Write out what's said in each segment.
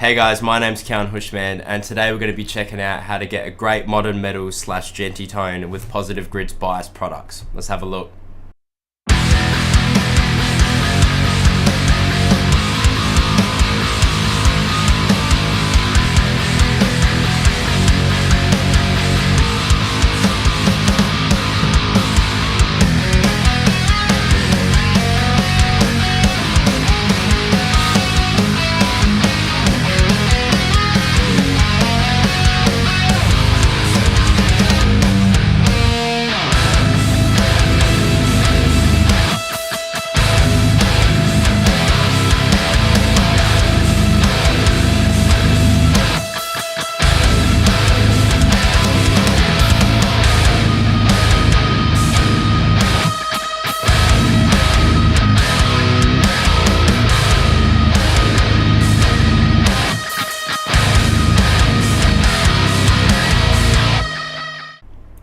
Hey guys, my name's Keyan Houshmand, and today we're going to be checking out how to get a great modern metal / djenty tone with Positive Grid's bias products. Let's have a look.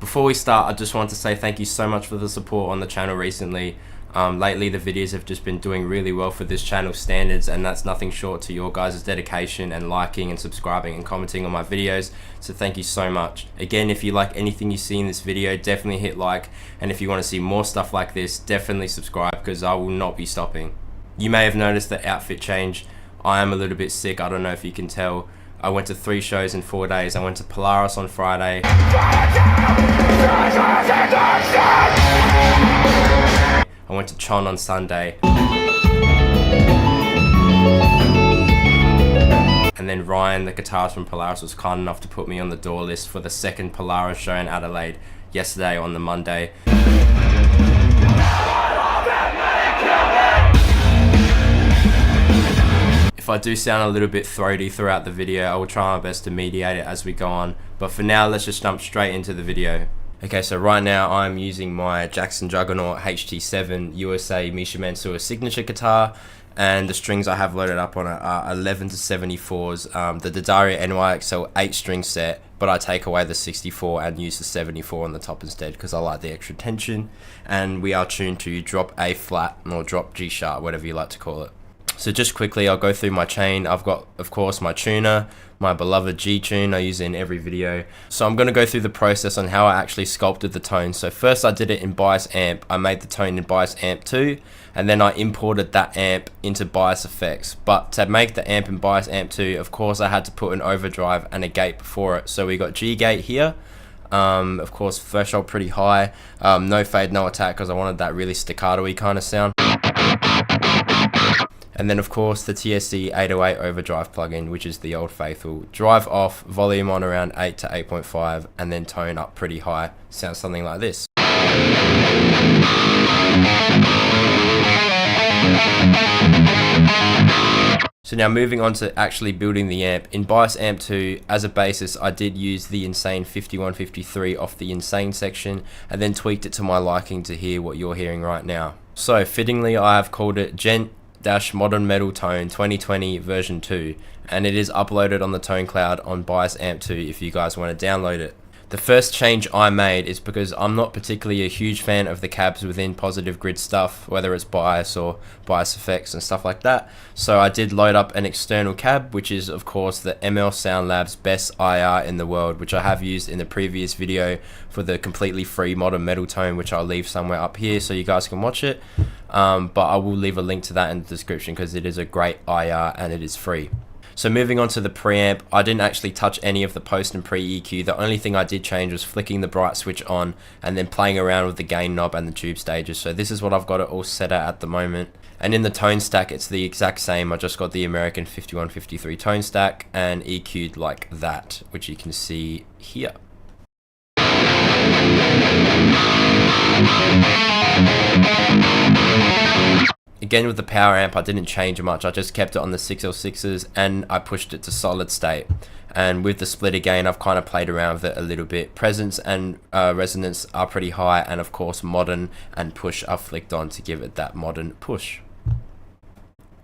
Before we start, I just want to say thank you so much for the support on the channel recently. Lately the videos have just been doing really well for this channel's standards, and that's nothing short to your guys' dedication and liking and subscribing and commenting on my videos, so thank you so much. Again, if you like anything you see in this video, definitely hit like, and if you want to see more stuff like this, definitely subscribe because I will not be stopping. You may have noticed the outfit change. I am a little bit sick, I don't know if you can tell. I went to 3 shows in 4 days. I went to Polaris on Friday. I went to Djent on Sunday. And then Ryan, the guitarist from Polaris, was kind enough to put me on the door list for the second Polaris show in Adelaide yesterday on the Monday. If I do sound a little bit throaty throughout the video, I will try my best to mediate it as we go on. But for now, let's just jump straight into the video. Okay, so right now I'm using my Jackson Juggernaut HT7 USA Misha Mansour signature guitar, and the strings I have loaded up on it are 11 to 74s, the D'Addario NYXL 8-string set, but I take away the 64 and use the 74 on the top instead because I like the extra tension, and we are tuned to drop A flat or drop G sharp, whatever you like to call it. So just quickly, I'll go through my chain. I've got, of course, my tuner, my beloved G tune I use in every video. So I'm going to go through the process on how I actually sculpted the tone. So first I did it in Bias Amp. I made the tone in Bias Amp 2, and then I imported that amp into Bias Effects. But to make the amp in Bias Amp 2, of course, I had to put an overdrive and a gate before it. So we got G gate here. Of course, threshold pretty high. No fade, no attack, because I wanted that really staccato-y kind of sound. And then of course the TSC 808 overdrive plugin, which is the old faithful. Drive off, volume on around 8 to 8.5, and then tone up pretty high. Sounds something like this. So now moving on to actually building the amp. In Bias Amp 2, as a basis, I did use the Insane 5153 off the Insane section, and then tweaked it to my liking to hear what you're hearing right now. So fittingly, I have called it Djent Modern Metal Tone 2020 version 2, and it is uploaded on the Tone Cloud on Bias Amp 2 if you guys want to download it. The first change I made is because I'm not particularly a huge fan of the cabs within Positive Grid stuff, whether it's Bias or Bias Effects and stuff like that. So I did load up an external cab, which is of course the ML Sound Lab's best IR in the world, which I have used in the previous video for the completely free modern metal tone, which I'll leave somewhere up here so you guys can watch it. But I will leave a link to that in the description because it is a great IR and it is free. So moving on to the preamp, I didn't actually touch any of the post and pre EQ. The only thing I did change was flicking the bright switch on and then playing around with the gain knob and the tube stages. So this is what I've got it all set at the moment. And in the tone stack, it's the exact same. I just got the American 5153 tone stack and EQ'd like that, which you can see here. Again with the power amp, I didn't change much. I just kept it on the 6L6s and I pushed it to solid state. And with the split again, I've kind of played around with it a little bit. Presence and resonance are pretty high, and of course modern and push are flicked on to give it that modern push.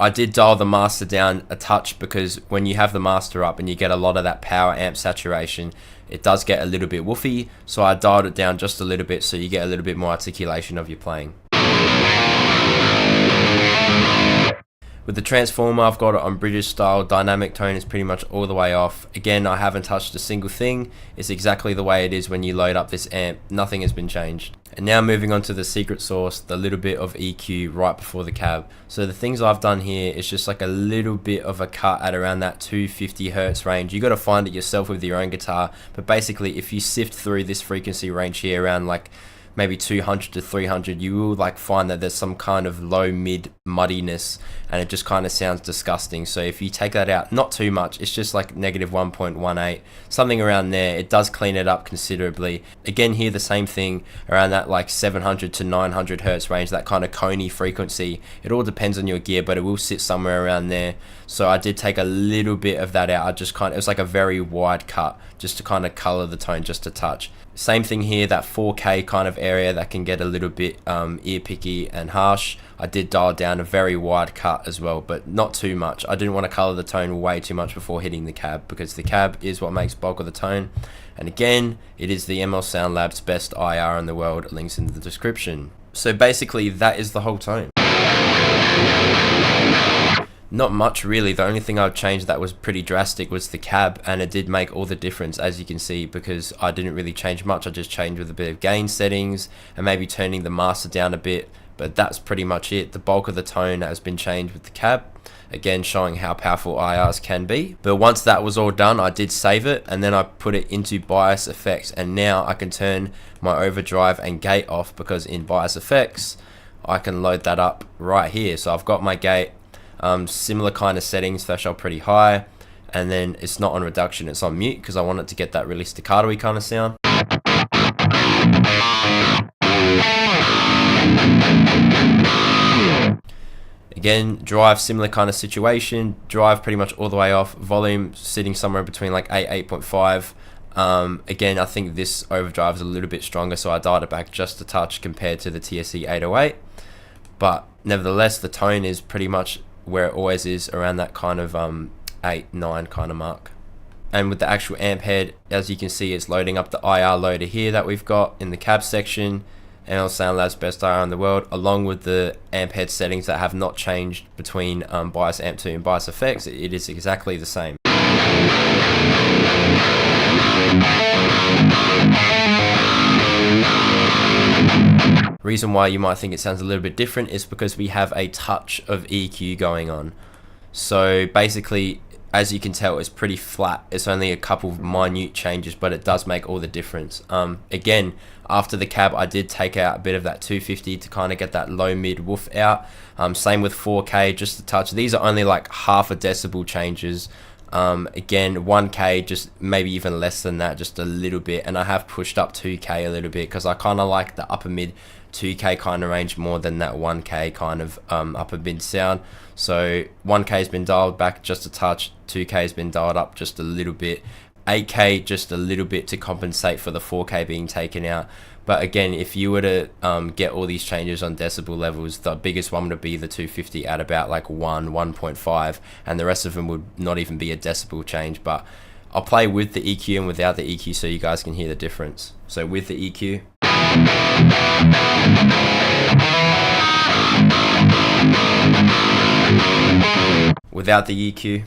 I did dial the master down a touch because when you have the master up and you get a lot of that power amp saturation, it does get a little bit woofy, so I dialed it down just a little bit so you get a little bit more articulation of your playing. With the transformer, I've got it on British style. Dynamic tone is pretty much all the way off. Again, I haven't touched a single thing. It's exactly the way it is when you load up this amp. Nothing has been changed. And now moving on to the secret sauce, the little bit of EQ right before the cab. So the things I've done here is just like a little bit of a cut at around that 250 hertz range. You got to find it yourself with your own guitar. But basically, if you sift through this frequency range here around like maybe 200 to 300, you will like find that there's some kind of low mid muddiness, and it just kind of sounds disgusting. So if you take that out, not too much, it's just like negative 1.18, something around there, it does clean it up considerably. Again, here the same thing around that like 700 to 900 hertz range, that kind of coney frequency. It all depends on your gear, but it will sit somewhere around there. So I did take a little bit of that out. I just kind of, it was like a very wide cut just to kind of color the tone just a touch. Same thing here, that 4K kind of area that can get a little bit ear picky and harsh. I did dial down a very wide cut as well, but not too much. I didn't want to color the tone way too much before hitting the cab, because the cab is what makes bulk of the tone. And again, it is the ML Sound Lab's best IR in the world. Links in the description. So basically, that is the whole tone. Not much really. The only thing I've changed that was pretty drastic was the cab, and it did make all the difference, as you can see, because I didn't really change much. I just changed with a bit of gain settings and maybe turning the master down a bit, but that's pretty much it. The bulk of the tone has been changed with the cab, again showing how powerful IRs can be. But once that was all done, I did save it, and then I put it into bias effects, and now I can turn my overdrive and gate off, because in bias effects I can load that up right here. So I've got my gate, similar kind of settings, threshold pretty high, and then it's not on reduction, it's on mute, because I want it to get that really staccato-y kind of sound. Again, drive, similar kind of situation, drive pretty much all the way off, volume sitting somewhere between like 8.5. Again, I think this overdrive is a little bit stronger, so I dialed it back just a touch compared to the TSE 808, but nevertheless the tone is pretty much where it always is, around that kind of 8-9 kind of mark. And with the actual amp head, as you can see, it's loading up the IR loader here that we've got in the cab section, ML Sound Lab's best IR in the world, along with the amp head settings that have not changed between bias amp 2 and bias effects. It is exactly the same. Reason why you might think it sounds a little bit different is because we have a touch of EQ going on. So basically, as you can tell, it's pretty flat. It's only a couple of minute changes, but it does make all the difference. Again, after the cab, I did take out a bit of that 250 to kind of get that low mid woof out. Same with 4K, just a touch. These are only like half a decibel changes. Again, 1K, just maybe even less than that, just a little bit. And I have pushed up 2K a little bit, because I kind of like the upper mid 2K kind of range more than that 1K kind of upper mid sound. So 1K has been dialed back just a touch, 2K has been dialed up just a little bit, 8K just a little bit to compensate for the 4K being taken out. But again, if you were to get all these changes on decibel levels, the biggest one would be the 250 at about like 1.5, and the rest of them would not even be a decibel change. But I'll play with the EQ and without the EQ so you guys can hear the difference. So with the EQ. Without the EQ.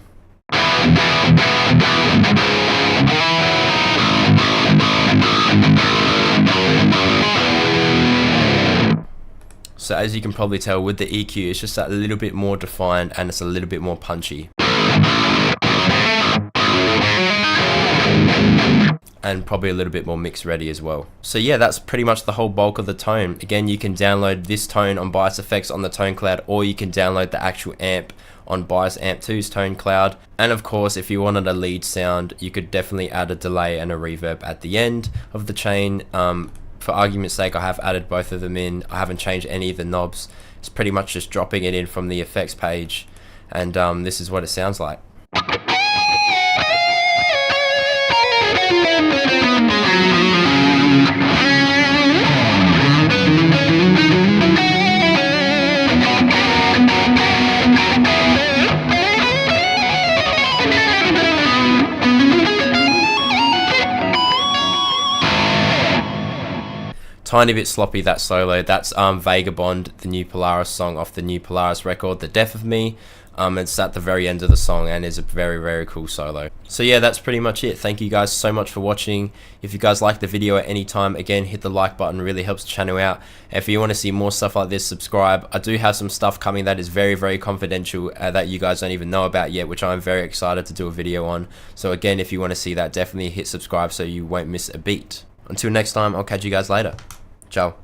So as you can probably tell, with the EQ, it's just a little bit more defined and it's a little bit more punchy. And probably a little bit more mix ready as well. So yeah, that's pretty much the whole bulk of the tone. Again, you can download this tone on Bias Effects on the Tone Cloud, or you can download the actual amp on Bias Amp 2's Tone Cloud. And of course, if you wanted a lead sound, you could definitely add a delay and a reverb at the end of the chain. For argument's sake, I have added both of them in. I haven't changed any of the knobs. It's pretty much just dropping it in from the effects page. And this is what it sounds like. Tiny bit sloppy, that solo. That's Vagabond, the new Polaris song off the new Polaris record, The Death of Me. It's at the very end of the song and is a very, very cool solo. So yeah, that's pretty much it. Thank you guys so much for watching. If you guys like the video at any time, again, hit the like button, really helps the channel out. And if you want to see more stuff like this, subscribe. I do have some stuff coming that is very, very confidential that you guys don't even know about yet, which I'm very excited to do a video on. So again, if you want to see that, definitely hit subscribe so you won't miss a beat. Until next time, I'll catch you guys later. Ciao.